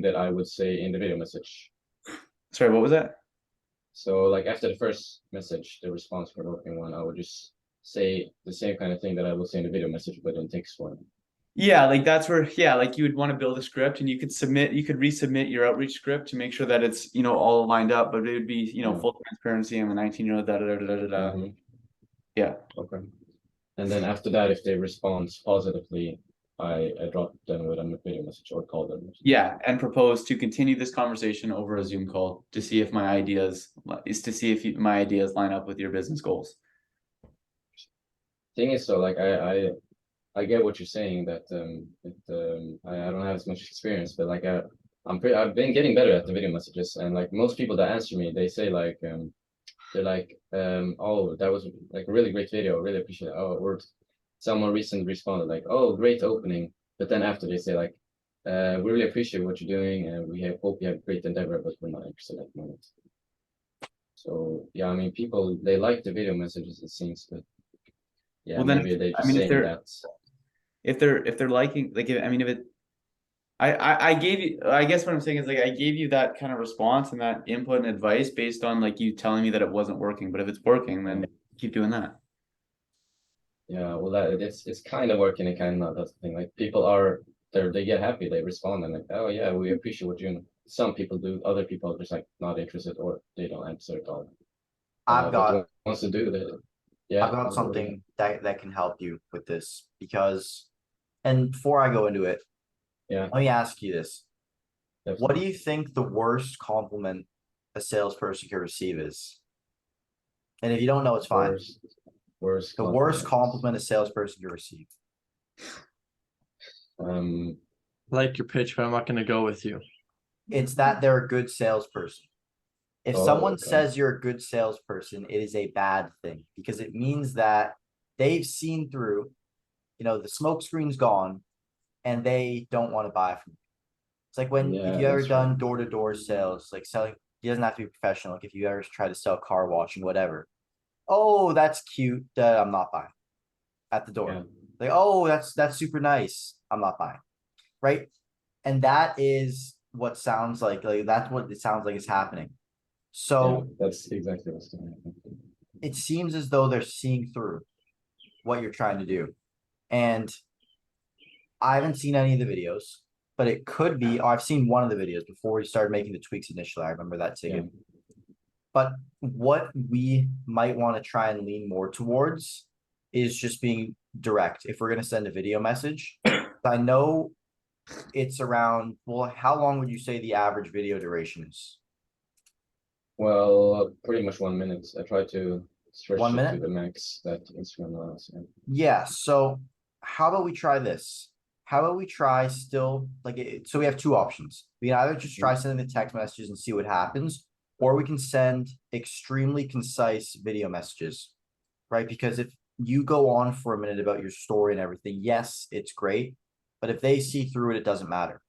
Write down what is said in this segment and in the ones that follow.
that I would say in the video message. Sorry, what was that? So like after the first message, the response for the opening one, I would just say the same kind of thing that I would say in the video message, but in text form. Yeah, like that's where, yeah, like you would want to build a script and you could resubmit your outreach script to make sure that it's, all lined up, but it would be, Yeah. full transparency. I'm a 19-year-old, da da da da da da. Mhm. Yeah. Okay. And then after that, if they respond positively, I drop them with a video message or call them. Yeah, and propose to continue this conversation over a Zoom call to see if my ideas line up with your business goals. Thing is, so like I get what you're saying that I don't have as much experience, but like I've been getting better at the video messages, and like most people that answer me, they say like they're like oh, that was like a really great video, really appreciate it. Oh, or someone recently responded like, oh, great opening, but then after they say like we really appreciate what you're doing and hope you have a great endeavor, but we're not interested at the moment. So yeah, I mean people, they like the video messages, it seems, but yeah, Well, then, maybe they I just mean, saying that. if they're liking, like, if it, I gave you, I guess what I'm saying is, like, I gave you that kind of response and that input and advice based on like you telling me that it wasn't working, but if it's working, then keep doing that. Yeah, well, it's kind of working and kind of not. That's the thing. Like people they get happy, they respond and like, oh yeah, we appreciate what you're doing. Some people do, other people are just like not interested or they don't answer at all. I've But the got one who wants to do that, yeah. I've got something that can help you with this because, and before I go into it, Yeah, let me ask you this. What definitely. do you think the worst compliment a salesperson can receive is? And if you don't know, it's fine. Worst The worst compliments. compliment a salesperson can receive. Like your pitch, but I'm not going to go with you. It's that they're a good salesperson. If Oh, someone okay. says you're a good salesperson, it is a bad thing because it means that they've seen through, the smoke screen's gone and they don't want to buy from you. It's like when, Yeah, if you ever that's done right. door-to-door sales, like selling, it doesn't have to be professional. Like if you ever try to sell car washing, whatever. Oh, that's cute. I'm not buying at the door. Yeah. Like, oh, that's super nice. I'm not buying. Right. And that is what sounds like that's what it sounds like is happening. Yeah, So that's exactly what's going to happen. it seems as though they're seeing through what you're trying to do. And I haven't seen any of the videos, but it could be, I've seen one of the videos before we started making the tweaks initially. I remember that ticket. Yeah. But what we might want to try and lean more towards is just being direct. If we're going to send a video message, I know it's around, well, how long would you say the average video duration is? Well, pretty much 1 minute. I try to stretch 1 it minute? to the max that Instagram allows. Yeah. Yeah. So how about we try this? How about we try still so we have two options. We can either just try sending the text messages and see what happens, or we can send extremely concise video messages, right? Because if you go on for a minute about your story and everything, yes, it's great. But if they see through it, it doesn't matter,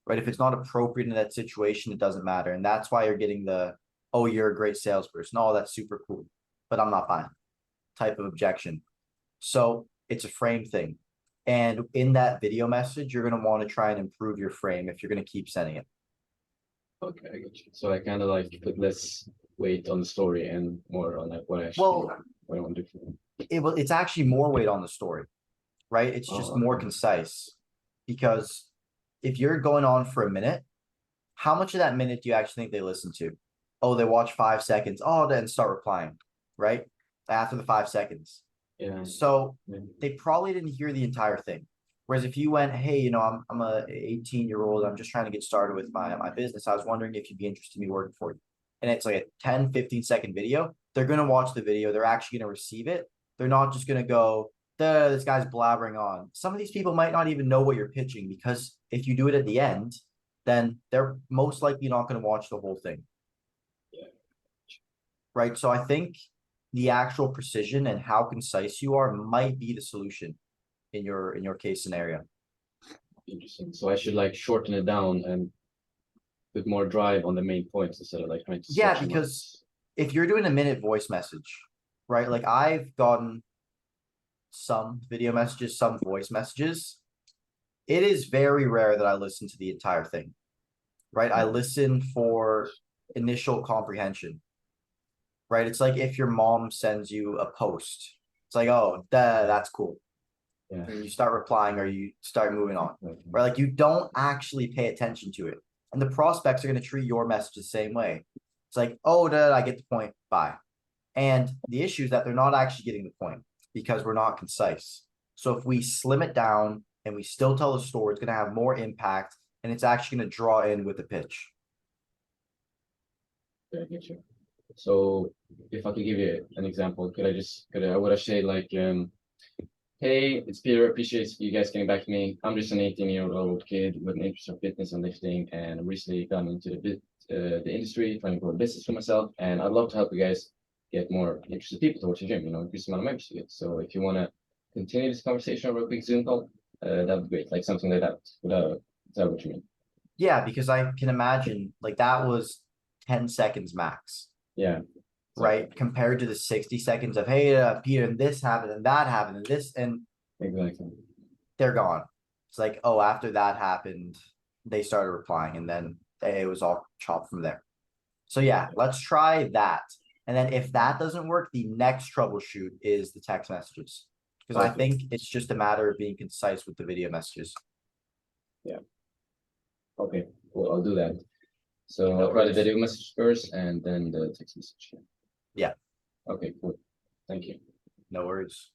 right? If it's not appropriate in that situation, it doesn't matter. And that's why you're getting the, oh, you're a great salesperson. Oh, that's super cool, but I'm not buying type of objection. So it's a frame thing. And in that video message, you're going to want to try and improve your frame if you're going to keep sending it. Okay, I get you. So I kind of like put less weight on the story and more on like what I Well, what I want to do for them. It's actually more weight on the story, right? It's just more Okay. concise because if you're going on for a minute, how much of that minute do you actually think they listen to? Oh, they watch 5 seconds. Oh, then start replying, right? After the 5 seconds. Yeah. So Yeah. they probably didn't hear the entire thing. Whereas if you went, hey, I'm a 18-year-old, I'm just trying to get started with my business. I was wondering if you'd be interested in me working for you. And it's like a 10, 15-second video. They're going to watch the video. They're actually going to receive it. They're not just going to go, this guy's blabbering on. Some of these people might not even know what you're pitching because if you do it at the end, then they're most likely not going to watch the whole thing. Yeah. Right. So I think the actual precision and how concise you are might be the solution in your case scenario. Interesting. So I should like shorten it down and put more drive on the main points instead of like trying to Yeah, stretch them out. because if you're doing a minute voice message, right? Like I've gotten some video messages, some voice messages. It is very rare that I listen to the entire thing. right? I listen for initial comprehension. Right? It's like if your mom sends you a post, it's like, oh, that's cool. Yeah. And you start replying or you start moving on. Okay. Right? Like you don't actually pay attention to it. And the prospects are going to treat your message the same way. It's like, oh, I get the point. Bye. And the issue is that they're not actually getting the point because we're not concise. So if we slim it down and we still tell the story, it's going to have more impact and it's actually going to draw in with the pitch. Yeah, I get you. So if I could give you an example, would I say like, hey, it's Peter, appreciate you guys getting back to me. I'm just an 18-year-old kid with an interest in fitness and lifting, and I'm recently gotten into the industry, trying to grow a business for myself, and I'd love to help you guys get more interested people towards the gym, increase the amount of members you get. So if you want to continue this conversation over a quick Zoom call, that would be great, like something like that. Is that what you mean? Yeah, because I can imagine like that was 10 seconds max. Yeah. Right, compared to the 60 seconds of, hey, Peter, and this happened, and that happened, and this, and Exactly. they're gone. It's like, oh, after that happened, they started replying, and then it was all chopped from there. So yeah, let's try that. And then if that doesn't work, the next troubleshoot is the text messages. Because I Okay. think it's just a matter of being concise with the video messages. Okay, cool, I'll do that. So No I'll try the worries. video message first and then the text message. Yeah. Okay, cool. Thank you. No worries.